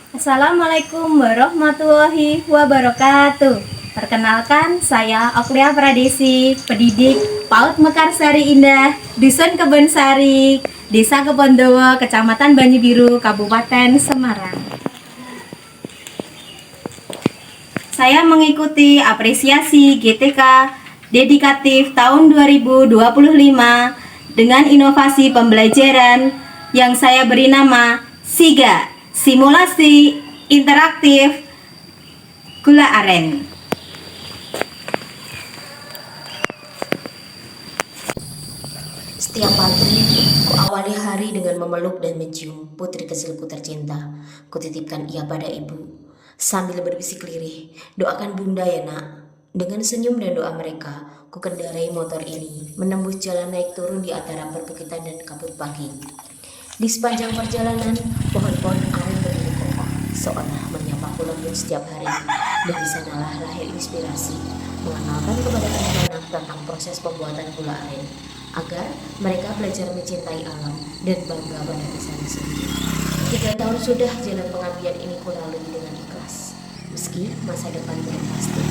Assalamualaikum warahmatullahi wabarakatuh. Perkenalkan, saya Oklia Pradesi, pendidik PAUD Mekarsari Indah, Dusun Kebonsari, Desa Kebondowo, Kecamatan Banyu Kabupaten Semarang. Saya mengikuti apresiasi GTK dedikatif tahun 2025 dengan inovasi pembelajaran yang saya beri nama SIGA, Simulasi Interaktif Gula Aren. Setiap pagi, ku awali hari dengan memeluk dan mencium putri kecilku tercinta. Kutitipkan ia pada ibu. Sambil berbisik lirih, doakan bunda ya nak. Dengan senyum dan doa mereka, ku kendarai motor ini, menembus jalan naik turun di antara perbukitan dan kabut pagi. Di sepanjang perjalanan, pohon-pohon aren berdiri kokoh, seolah menyapa lembut setiap hari. Dari sanalah lahir inspirasi, mengenalkan kepada anak-anak tentang proses pembuatan gula aren, agar mereka belajar mencintai alam dan bangga pada desanya sendiri. 3 tahun sudah jalan pengabdian ini kulalui dengan ikhlas, meski masa depan belum pasti.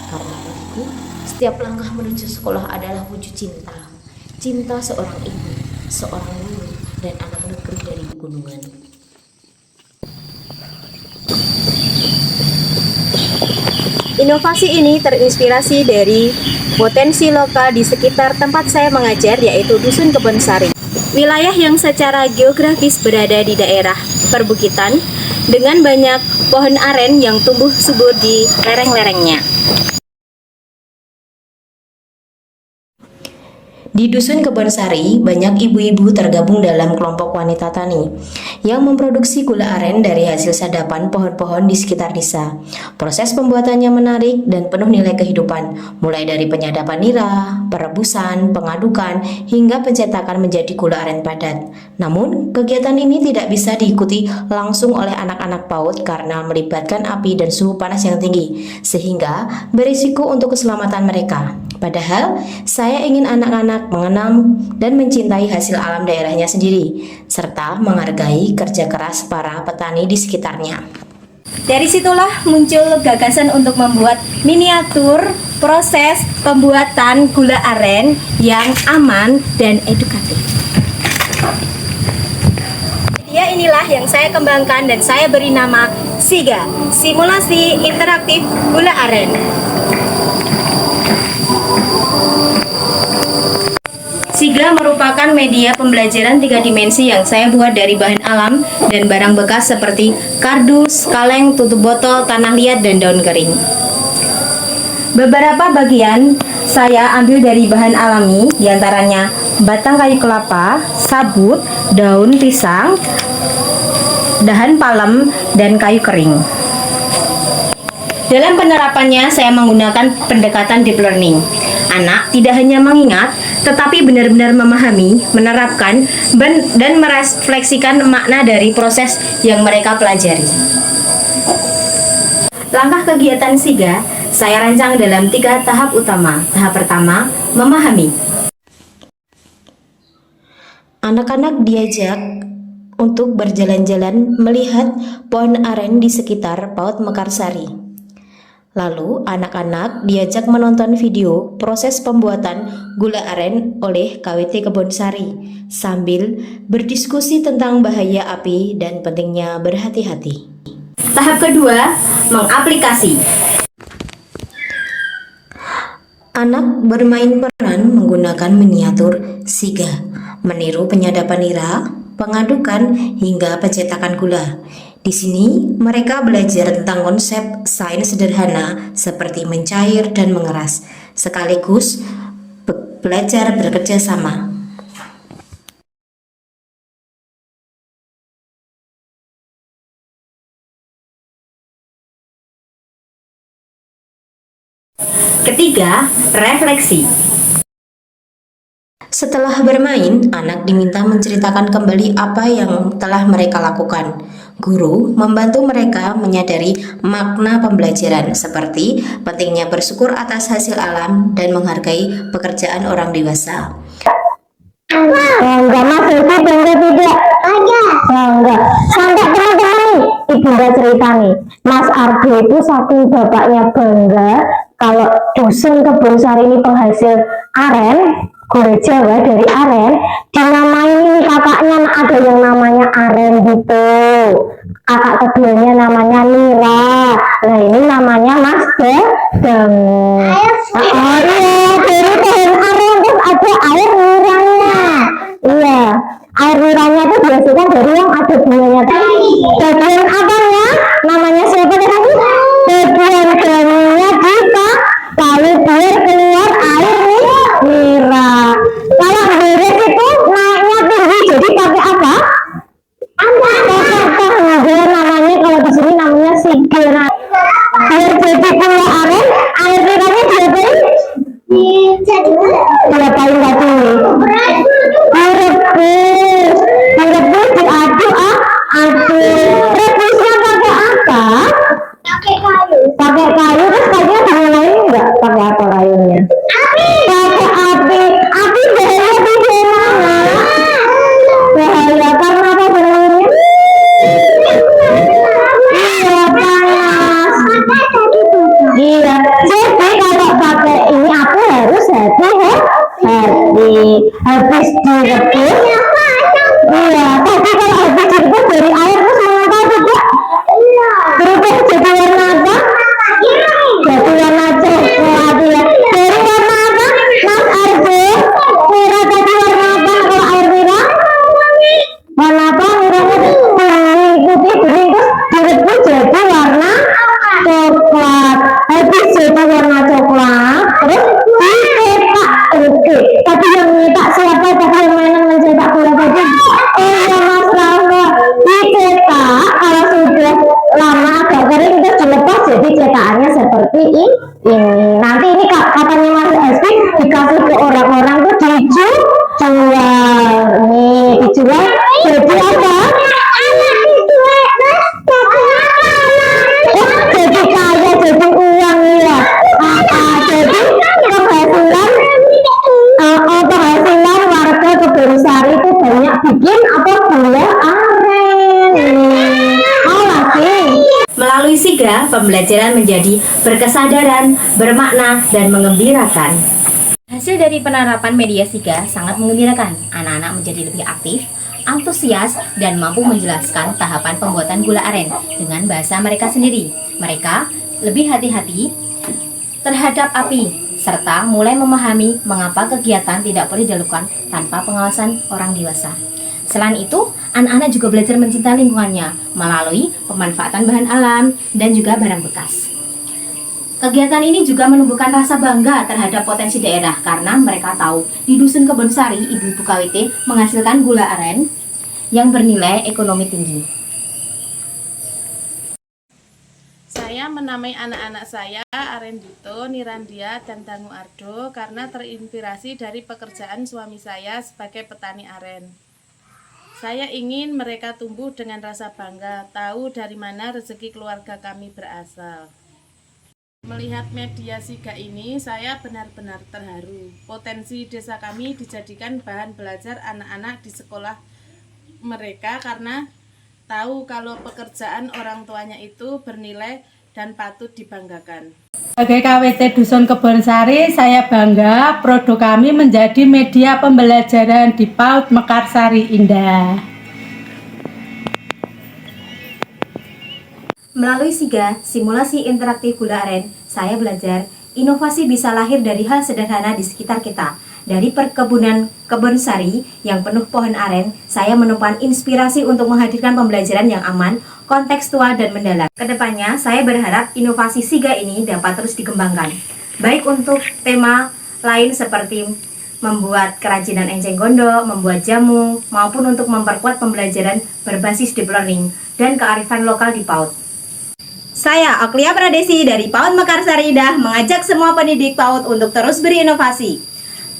Karena bagiku, setiap langkah menuju sekolah adalah wujud cinta. Cinta seorang ibu, seorang guru, dan anak negeri dari pegunungan. Inovasi ini terinspirasi dari potensi lokal di sekitar tempat saya mengajar, yaitu Dusun Kebonsari. Wilayah yang secara geografis berada di daerah perbukitan dengan banyak pohon aren yang tumbuh subur di lereng-lerengnya. Di Dusun Kebonsari, banyak ibu-ibu tergabung dalam kelompok wanita tani yang memproduksi gula aren dari hasil sadapan pohon-pohon di sekitar desa. Proses pembuatannya menarik dan penuh nilai kehidupan, mulai dari penyadapan nira, perebusan, pengadukan, hingga pencetakan menjadi gula aren padat. Namun, kegiatan ini tidak bisa diikuti langsung oleh anak-anak PAUD karena melibatkan api dan suhu panas yang tinggi, sehingga berisiko untuk keselamatan mereka. Padahal, saya ingin anak-anak mengenal dan mencintai hasil alam daerahnya sendiri, serta menghargai kerja keras para petani di sekitarnya. Dari situlah muncul gagasan untuk membuat miniatur proses pembuatan gula aren yang aman dan edukatif. Ya, inilah yang saya kembangkan dan saya beri nama SIGA, Simulasi Interaktif Gula Aren. SIGA merupakan media pembelajaran 3 dimensi yang saya buat dari bahan alam dan barang bekas seperti kardus, kaleng, tutup botol, tanah liat, dan daun kering. Beberapa bagian saya ambil dari bahan alami, diantaranya batang kayu kelapa, sabut, daun pisang, dahan palem, dan kayu kering. Dalam penerapannya, saya menggunakan pendekatan deep learning. Anak tidak hanya mengingat, tetapi benar-benar memahami, menerapkan, dan merefleksikan makna dari proses yang mereka pelajari. Langkah kegiatan SIGA saya rancang dalam 3 tahap utama. Tahap pertama, memahami. Anak-anak diajak untuk berjalan-jalan melihat pohon aren di sekitar PAUD Mekarsari. Lalu, anak-anak diajak menonton video proses pembuatan gula aren oleh KWT Kebonsari sambil berdiskusi tentang bahaya api dan pentingnya berhati-hati. Tahap kedua, mengaplikasi. Anak bermain peran menggunakan miniatur SIGA, meniru penyadapan nira, pengadukan, hingga pencetakan gula. Di sini, mereka belajar tentang konsep sains sederhana seperti mencair dan mengeras, sekaligus belajar bekerja sama. Ketiga, refleksi. Setelah bermain, anak diminta menceritakan kembali apa yang telah mereka lakukan. Guru membantu mereka menyadari makna pembelajaran seperti pentingnya bersyukur atas hasil alam dan menghargai pekerjaan orang dewasa. Enggak mas, tidak ada. Enggak. Sampai teman-teman, ibu Bunda cerita nih, Mas Argo itu saking bapaknya bangga kalau dusun Kebun Sari ini penghasil aren, gula Jawa dari aren, dinamain ini kakaknya ada yang namanya Aren gitu. Kakak keduanya namanya Nira. Nah ini namanya Mas Dadang. Oh iya, dari pohon aren terus ada air niranya. Iya, air niranya itu dihasilkan dari yang ada bunganya tadi. Bagian apanya? Namanya siapa tadi? Bagian daunnya kita lalu biar keluar air nira. Kalau beres itu naiknya tinggi, jadi pakai apa? Pakai tangga namanya, kalau di sini namanya siger. Biar jadi keluar air niranya diapain? Diapain tadi? Direbus, diaduk, rebusnya pakai apa? Pakai kayu, terus kayunya dinyalain enggak? Pakai apa kayunya? Pakai api bahaya di mana? Bahaya karena apa bahayanya? Iya, panas. Iya, jadi kalau pakai ini aku harus hati-hati. Habis direbus, iya, tapi kalau habis direbus dari air terus mengapa juga? Berubah jadi warna apa? Jadi warna coklat ya. Dari warna apa? Mas Argo, Mira tadi warna apa kalau air Mira? Warna apa? Miranya putih bening terus direbus jadi warna coklat. Habis jadi warna coklat, terus dicetak. Oke, tapi yang nyetak siapa? Tadi yang mainan mencetak bola tadi? Oh iya Mas Rama, dicetak kalau sudah lama agak kering terus dilepas jadi cetakannya seperti ini. Nanti ini katanya Mas Espi dikasih ke orang-orang tuh dijual. Nih dijual jadi apa? Jadi kaya, jadi uang ya. Jadi penghasilan warga Kebun Sari itu banyak bikin apa gula aren. Oh lagi. Melalui SIGA, pembelajaran menjadi berkesadaran, bermakna, dan mengembirakan. Hasil dari penerapan media SIGA sangat mengembirakan. Anak-anak menjadi lebih aktif, antusias, dan mampu menjelaskan tahapan pembuatan gula aren dengan bahasa mereka sendiri. Mereka lebih hati-hati terhadap api, serta mulai memahami mengapa kegiatan tidak boleh dilakukan tanpa pengawasan orang dewasa. Selain itu, anak-anak juga belajar mencintai lingkungannya melalui pemanfaatan bahan alam dan juga barang bekas. Kegiatan ini juga menumbuhkan rasa bangga terhadap potensi daerah karena mereka tahu di Dusun Kebun Sari, Ibu-ibu KWT menghasilkan gula aren yang bernilai ekonomi tinggi. Saya menamai anak-anak saya Arendito, Nirandia, dan Dangu Ardo karena terinspirasi dari pekerjaan suami saya sebagai petani aren. Saya ingin mereka tumbuh dengan rasa bangga, tahu dari mana rezeki keluarga kami berasal. Melihat media SIGA ini, saya benar-benar terharu. Potensi desa kami dijadikan bahan belajar anak-anak di sekolah mereka karena tahu kalau pekerjaan orang tuanya itu bernilai dan patut dibanggakan. Sebagai KWT Dusun Kebun Sari, saya bangga produk kami menjadi media pembelajaran di PAUD Mekarsari Indah. Melalui SIGA, simulasi interaktif gula aren, saya belajar inovasi bisa lahir dari hal sederhana di sekitar kita. Dari perkebunan Kebun Sari yang penuh pohon aren, saya menemukan inspirasi untuk menghadirkan pembelajaran yang aman, kontekstual, dan mendalam. Kedepannya, saya berharap inovasi SIGA ini dapat terus dikembangkan, baik untuk tema lain seperti membuat kerajinan enceng gondok, membuat jamu, maupun untuk memperkuat pembelajaran berbasis deep learning dan kearifan lokal di PAUD. Saya, Oklia Pradesi dari PAUD Mekarsari Indah, mengajak semua pendidik PAUD untuk terus berinovasi.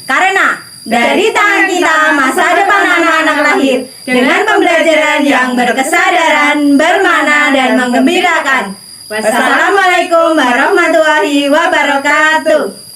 Karena dari tangan kita masa depan anak-anak lahir dengan pembelajaran yang berkesadaran, bermakna, dan menggembirakan. Wassalamualaikum warahmatullahi wabarakatuh.